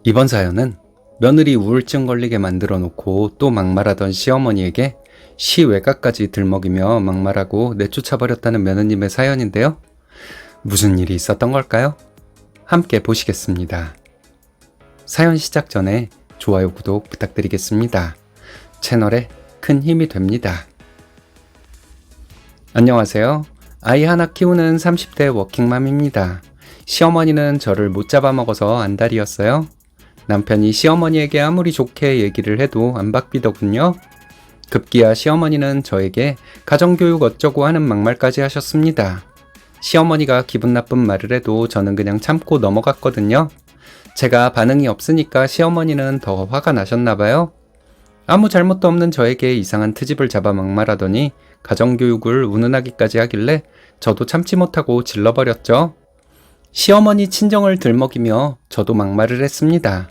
이번 사연은 며느리 우울증 걸리게 만들어 놓고 또 막말하던 시어머니에게 시외가까지 들먹이며 막말하고 내쫓아버렸다는 며느님의 사연인데요. 무슨 일이 있었던 걸까요? 함께 보시겠습니다. 사연 시작 전에 좋아요, 구독 부탁드리겠습니다. 채널에 큰 힘이 됩니다. 안녕하세요. 아이 하나 키우는 30대 워킹맘입니다. 시어머니는 저를 못 잡아먹어서 안달이었어요. 남편이 시어머니에게 아무리 좋게 얘기를 해도 안 바뀌더군요. 급기야 시어머니는 저에게 가정교육 어쩌고 하는 막말까지 하셨습니다. 시어머니가 기분 나쁜 말을 해도 저는 그냥 참고 넘어갔거든요. 제가 반응이 없으니까 시어머니는 더 화가 나셨나봐요. 아무 잘못도 없는 저에게 이상한 트집을 잡아 막말하더니 가정교육을 운운하기까지 하길래 저도 참지 못하고 질러버렸죠. 시어머니 친정을 들먹이며 저도 막말을 했습니다.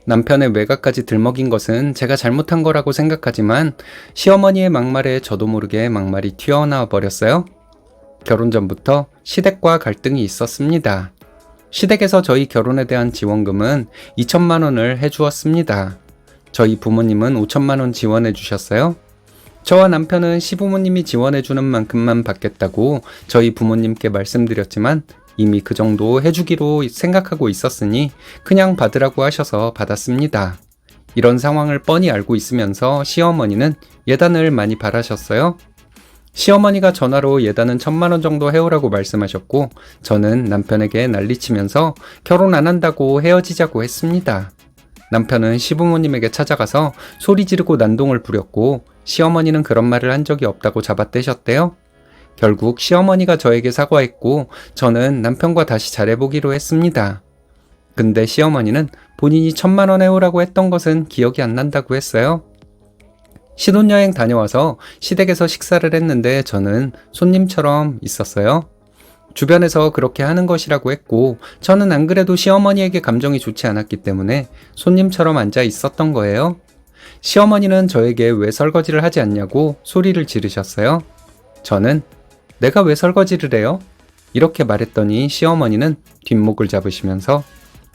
남편의 외가까지 들먹인 것은 제가 잘못한 거라고 생각하지만 시어머니의 막말에 저도 모르게 막말이 튀어나와 버렸어요. 결혼 전부터 시댁과 갈등이 있었습니다. 시댁에서 저희 결혼에 대한 지원금은 2천만 원을 해주었습니다. 저희 부모님은 5천만 원 지원해 주셨어요. 저와 남편은 시부모님이 지원해주는 만큼만 받겠다고 저희 부모님께 말씀드렸지만 이미 그 정도 해주기로 생각하고 있었으니 그냥 받으라고 하셔서 받았습니다. 이런 상황을 뻔히 알고 있으면서 시어머니는 예단을 많이 바라셨어요. 시어머니가 전화로 예단은 1,000만 원 정도 해오라고 말씀하셨고 저는 남편에게 난리치면서 결혼 안 한다고 헤어지자고 했습니다. 남편은 시부모님에게 찾아가서 소리 지르고 난동을 부렸고 시어머니는 그런 말을 한 적이 없다고 잡아떼셨대요. 결국 시어머니가 저에게 사과했고 저는 남편과 다시 잘해보기로 했습니다. 근데 시어머니는 본인이 1,000만 원 해오라고 했던 것은 기억이 안 난다고 했어요. 신혼여행 다녀와서 시댁에서 식사를 했는데 저는 손님처럼 있었어요. 주변에서 그렇게 하는 것이라고 했고 저는 안 그래도 시어머니에게 감정이 좋지 않았기 때문에 손님처럼 앉아 있었던 거예요. 시어머니는 저에게 왜 설거지를 하지 않냐고 소리를 지르셨어요. 저는 내가 왜 설거지를 해요? 이렇게 말했더니 시어머니는 뒷목을 잡으시면서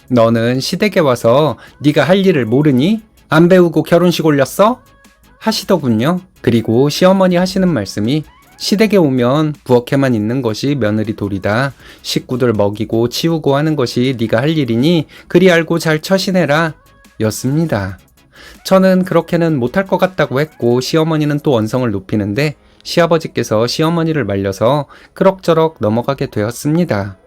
너는 시댁에 와서 네가 할 일을 모르니? 안 배우고 결혼식 올렸어? 하시더군요. 그리고 시어머니 하시는 말씀이 시댁에 오면 부엌에만 있는 것이 며느리 도리다. 식구들 먹이고 치우고 하는 것이 네가 할 일이니 그리 알고 잘 처신해라 였습니다. 저는 그렇게는 못할 것 같다고 했고 시어머니는 또 언성을 높이는데 시아버지께서 시어머니를 말려서 그럭저럭 넘어가게 되었습니다.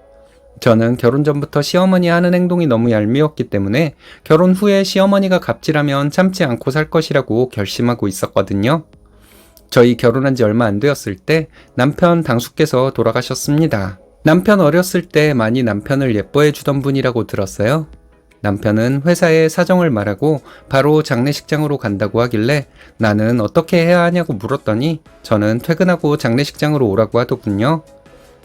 저는 결혼 전부터 시어머니 하는 행동이 너무 얄미웠기 때문에 결혼 후에 시어머니가 갑질하면 참지 않고 살 것이라고 결심하고 있었거든요. 저희 결혼한 지 얼마 안 되었을 때 남편 당수께서 돌아가셨습니다. 남편 어렸을 때 많이 남편을 예뻐해 주던 분이라고 들었어요. 남편은 회사에 사정을 말하고 바로 장례식장으로 간다고 하길래 나는 어떻게 해야 하냐고 물었더니 저는 퇴근하고 장례식장으로 오라고 하더군요.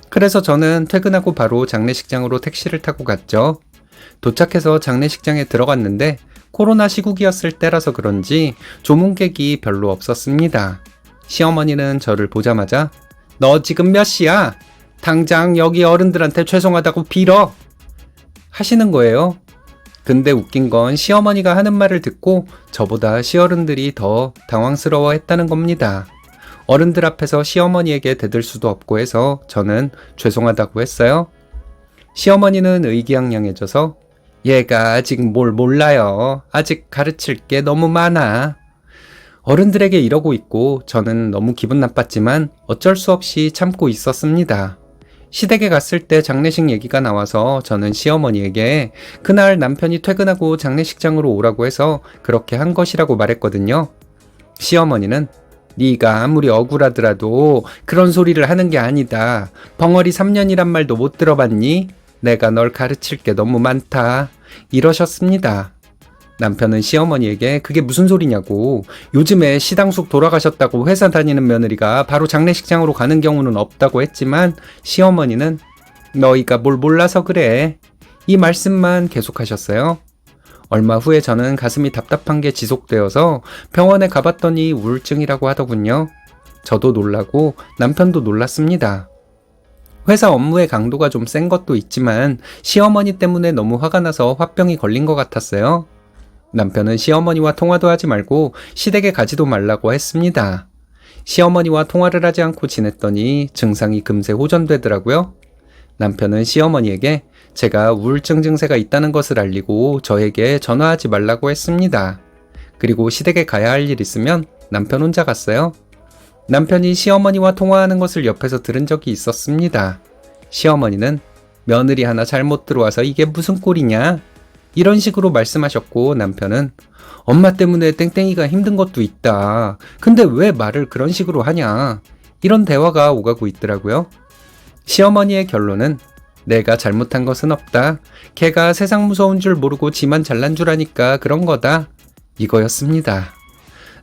그래서 저는 퇴근하고 바로 장례식장으로 택시를 타고 갔죠. 도착해서 장례식장에 들어갔는데 코로나 시국이었을 때라서 그런지 조문객이 별로 없었습니다. 시어머니는 저를 보자마자 너 지금 몇 시야? 당장 여기 어른들한테 죄송하다고 빌어! 하시는 거예요. 근데 웃긴 건 시어머니가 하는 말을 듣고 저보다 시어른들이 더 당황스러워 했다는 겁니다. 어른들 앞에서 시어머니에게 대들 수도 없고 해서 저는 죄송하다고 했어요. 시어머니는 의기양양해져서 얘가 아직 뭘 몰라요. 아직 가르칠 게 너무 많아. 어른들에게 이러고 있고 저는 너무 기분 나빴지만 어쩔 수 없이 참고 있었습니다. 시댁에 갔을 때 장례식 얘기가 나와서 저는 시어머니에게 그날 남편이 퇴근하고 장례식장으로 오라고 해서 그렇게 한 것이라고 말했거든요. 시어머니는 네가 아무리 억울하더라도 그런 소리를 하는 게 아니다. 벙어리 3년이란 말도 못 들어봤니? 내가 널 가르칠 게 너무 많다. 이러셨습니다. 남편은 시어머니에게 그게 무슨 소리냐고 요즘에 시당숙 돌아가셨다고 회사 다니는 며느리가 바로 장례식장으로 가는 경우는 없다고 했지만 시어머니는 너희가 뭘 몰라서 그래. 이 말씀만 계속하셨어요. 얼마 후에 저는 가슴이 답답한 게 지속되어서 병원에 가봤더니 우울증이라고 하더군요. 저도 놀라고 남편도 놀랐습니다. 회사 업무의 강도가 좀 센 것도 있지만 시어머니 때문에 너무 화가 나서 화병이 걸린 것 같았어요. 남편은 시어머니와 통화도 하지 말고 시댁에 가지도 말라고 했습니다. 시어머니와 통화를 하지 않고 지냈더니 증상이 금세 호전되더라고요. 남편은 시어머니에게 제가 우울증 증세가 있다는 것을 알리고 저에게 전화하지 말라고 했습니다. 그리고 시댁에 가야 할 일 있으면 남편 혼자 갔어요. 남편이 시어머니와 통화하는 것을 옆에서 들은 적이 있었습니다. 시어머니는 며느리 하나 잘못 들어와서 이게 무슨 꼴이냐? 이런 식으로 말씀하셨고 남편은 엄마 때문에 땡땡이가 힘든 것도 있다. 근데 왜 말을 그런 식으로 하냐? 이런 대화가 오가고 있더라고요. 시어머니의 결론은 내가 잘못한 것은 없다. 걔가 세상 무서운 줄 모르고 지만 잘난 줄 아니까 그런 거다. 이거였습니다.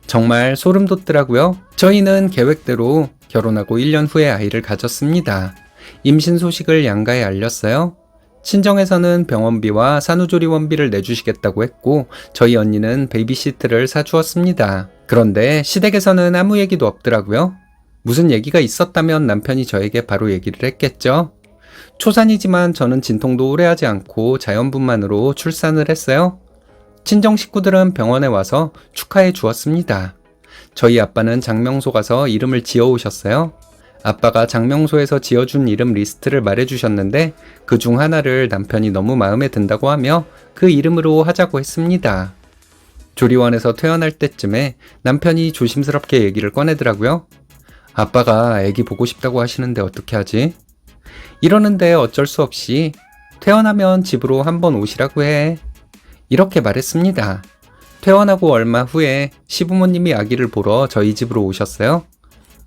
정말 소름 돋더라고요. 저희는 계획대로 결혼하고 1년 후에 아이를 가졌습니다. 임신 소식을 양가에 알렸어요. 친정에서는 병원비와 산후조리원비를 내주시겠다고 했고 저희 언니는 베이비시트를 사주었습니다. 그런데 시댁에서는 아무 얘기도 없더라고요. 무슨 얘기가 있었다면 남편이 저에게 바로 얘기를 했겠죠. 초산이지만 저는 진통도 오래 하지 않고 자연분만으로 출산을 했어요. 친정 식구들은 병원에 와서 축하해 주었습니다. 저희 아빠는 장명소 가서 이름을 지어 오셨어요. 아빠가 장명소에서 지어준 이름 리스트를 말해주셨는데 그 중 하나를 남편이 너무 마음에 든다고 하며 그 이름으로 하자고 했습니다. 조리원에서 퇴원할 때쯤에 남편이 조심스럽게 얘기를 꺼내더라고요. 아빠가 애기 보고 싶다고 하시는데 어떻게 하지? 이러는데 어쩔 수 없이 퇴원하면 집으로 한번 오시라고 해. 이렇게 말했습니다. 퇴원하고 얼마 후에 시부모님이 아기를 보러 저희 집으로 오셨어요.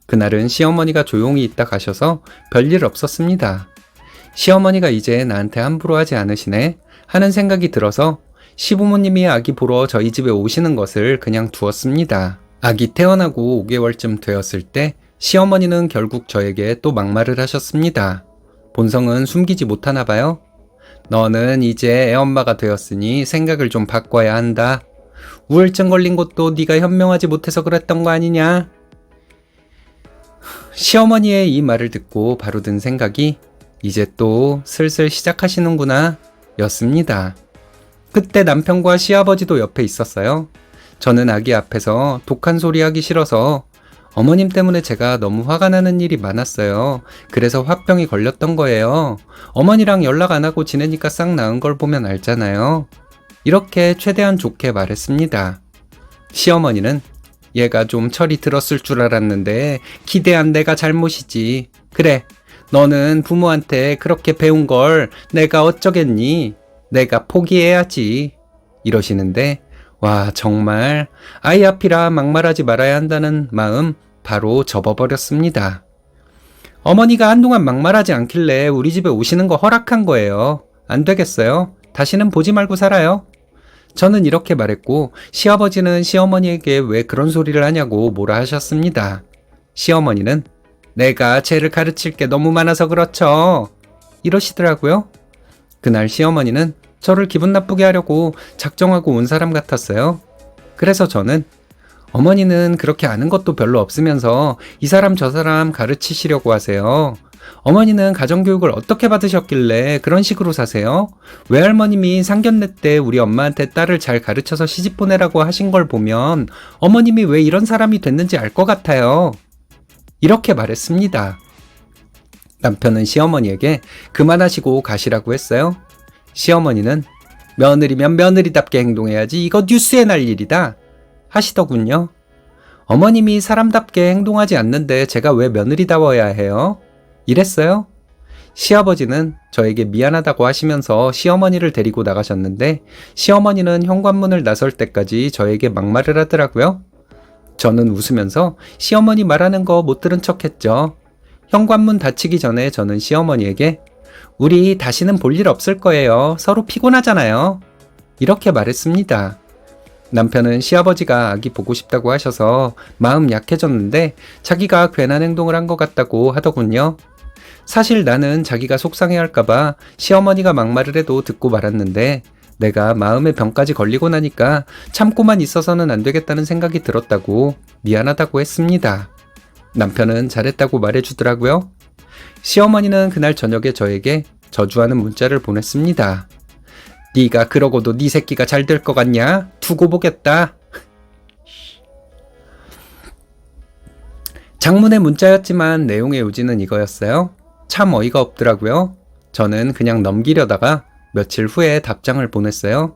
그날은 시어머니가 조용히 있다 가셔서 별일 없었습니다. 시어머니가 이제 나한테 함부로 하지 않으시네 하는 생각이 들어서 시부모님이 아기 보러 저희 집에 오시는 것을 그냥 두었습니다. 아기 태어나고 5개월쯤 되었을 때 시어머니는 결국 저에게 또 막말을 하셨습니다. 본성은 숨기지 못하나 봐요. 너는 이제 애엄마가 되었으니 생각을 좀 바꿔야 한다. 우울증 걸린 것도 네가 현명하지 못해서 그랬던 거 아니냐? 시어머니의 이 말을 듣고 바로 든 생각이 이제 또 슬슬 시작하시는구나 였습니다. 그때 남편과 시아버지도 옆에 있었어요. 저는 아기 앞에서 독한 소리 하기 싫어서 어머님 때문에 제가 너무 화가 나는 일이 많았어요. 그래서 화병이 걸렸던 거예요. 어머니랑 연락 안 하고 지내니까 싹 나은 걸 보면 알잖아요. 이렇게 최대한 좋게 말했습니다. 시어머니는 얘가 좀 철이 들었을 줄 알았는데 기대한 내가 잘못이지. 그래, 너는 부모한테 그렇게 배운 걸 내가 어쩌겠니? 내가 포기해야지. 이러시는데 와, 정말 아이 앞이라 막말하지 말아야 한다는 마음 바로 접어버렸습니다. 어머니가 한동안 막말하지 않길래 우리 집에 오시는 거 허락한 거예요. 안 되겠어요? 다시는 보지 말고 살아요. 저는 이렇게 말했고 시아버지는 시어머니에게 왜 그런 소리를 하냐고 뭐라 하셨습니다. 시어머니는 내가 쟤를 가르칠 게 너무 많아서 그렇죠. 이러시더라고요. 그날 시어머니는 저를 기분 나쁘게 하려고 작정하고 온 사람 같았어요. 그래서 저는 어머니는 그렇게 아는 것도 별로 없으면서 이 사람 저 사람 가르치시려고 하세요. 어머니는 가정교육을 어떻게 받으셨길래 그런 식으로 사세요? 외할머님이 상견례 때 우리 엄마한테 딸을 잘 가르쳐서 시집 보내라고 하신 걸 보면 어머님이 왜 이런 사람이 됐는지 알 것 같아요. 이렇게 말했습니다. 남편은 시어머니에게 그만하시고 가시라고 했어요. 시어머니는 며느리면 며느리답게 행동해야지 이거 뉴스에 날 일이다 하시더군요. 어머님이 사람답게 행동하지 않는데 제가 왜 며느리다워야 해요? 이랬어요. 시아버지는 저에게 미안하다고 하시면서 시어머니를 데리고 나가셨는데 시어머니는 현관문을 나설 때까지 저에게 막말을 하더라고요. 저는 웃으면서 시어머니 말하는 거 못 들은 척 했죠. 현관문 닫히기 전에 저는 시어머니에게 우리 다시는 볼 일 없을 거예요. 서로 피곤하잖아요. 이렇게 말했습니다. 남편은 시아버지가 아기 보고 싶다고 하셔서 마음 약해졌는데 자기가 괜한 행동을 한 것 같다고 하더군요. 사실 나는 자기가 속상해할까봐 시어머니가 막말을 해도 듣고 말았는데 내가 마음의 병까지 걸리고 나니까 참고만 있어서는 안 되겠다는 생각이 들었다고 미안하다고 했습니다. 남편은 잘했다고 말해주더라고요. 시어머니는 그날 저녁에 저에게 저주하는 문자를 보냈습니다. 네가 그러고도 네 새끼가 잘 될 것 같냐? 두고 보겠다. 장문의 문자였지만 내용의 요지는 이거였어요. 참 어이가 없더라고요. 저는 그냥 넘기려다가 며칠 후에 답장을 보냈어요.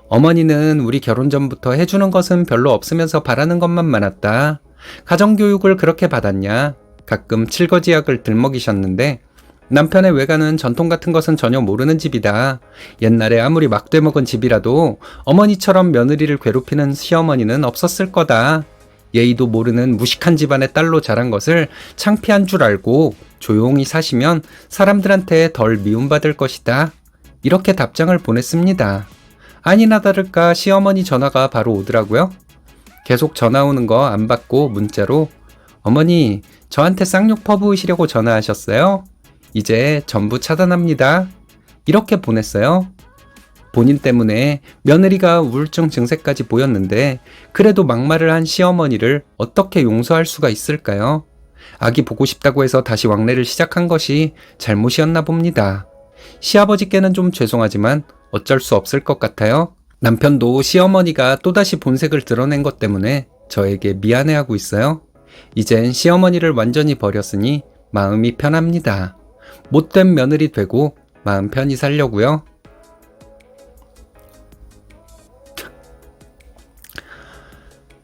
어머니는 우리 결혼 전부터 해주는 것은 별로 없으면서 바라는 것만 많았다. 가정교육을 그렇게 받았냐? 가끔 칠거지약을 들먹이셨는데 남편의 외가는 전통 같은 것은 전혀 모르는 집이다. 옛날에 아무리 막대 먹은 집이라도 어머니처럼 며느리를 괴롭히는 시어머니는 없었을 거다. 예의도 모르는 무식한 집안의 딸로 자란 것을 창피한 줄 알고 조용히 사시면 사람들한테 덜 미움받을 것이다. 이렇게 답장을 보냈습니다. 아니나 다를까 시어머니 전화가 바로 오더라고요. 계속 전화 오는 거 안 받고 문자로 어머니 저한테 쌍욕 퍼부으시려고 전화하셨어요? 이제 전부 차단합니다. 이렇게 보냈어요. 본인 때문에 며느리가 우울증 증세까지 보였는데 그래도 막말을 한 시어머니를 어떻게 용서할 수가 있을까요? 아기 보고 싶다고 해서 다시 왕래를 시작한 것이 잘못이었나 봅니다. 시아버지께는 좀 죄송하지만 어쩔 수 없을 것 같아요. 남편도 시어머니가 또다시 본색을 드러낸 것 때문에 저에게 미안해하고 있어요. 이젠 시어머니를 완전히 버렸으니 마음이 편합니다. 못된 며느리 되고 마음 편히 살려고요.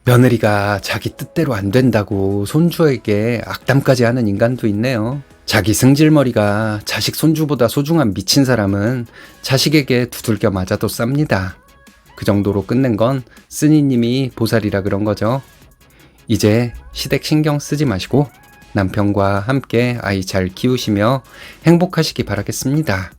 며느리가 자기 뜻대로 안 된다고 손주에게 악담까지 하는 인간도 있네요. 자기 승질머리가 자식 손주보다 소중한 미친 사람은 자식에게 두들겨 맞아도 쌉니다. 그 정도로 끝낸 건 쓰니님이 보살이라 그런 거죠. 이제 시댁 신경 쓰지 마시고 남편과 함께 아이 잘 키우시며 행복하시기 바라겠습니다.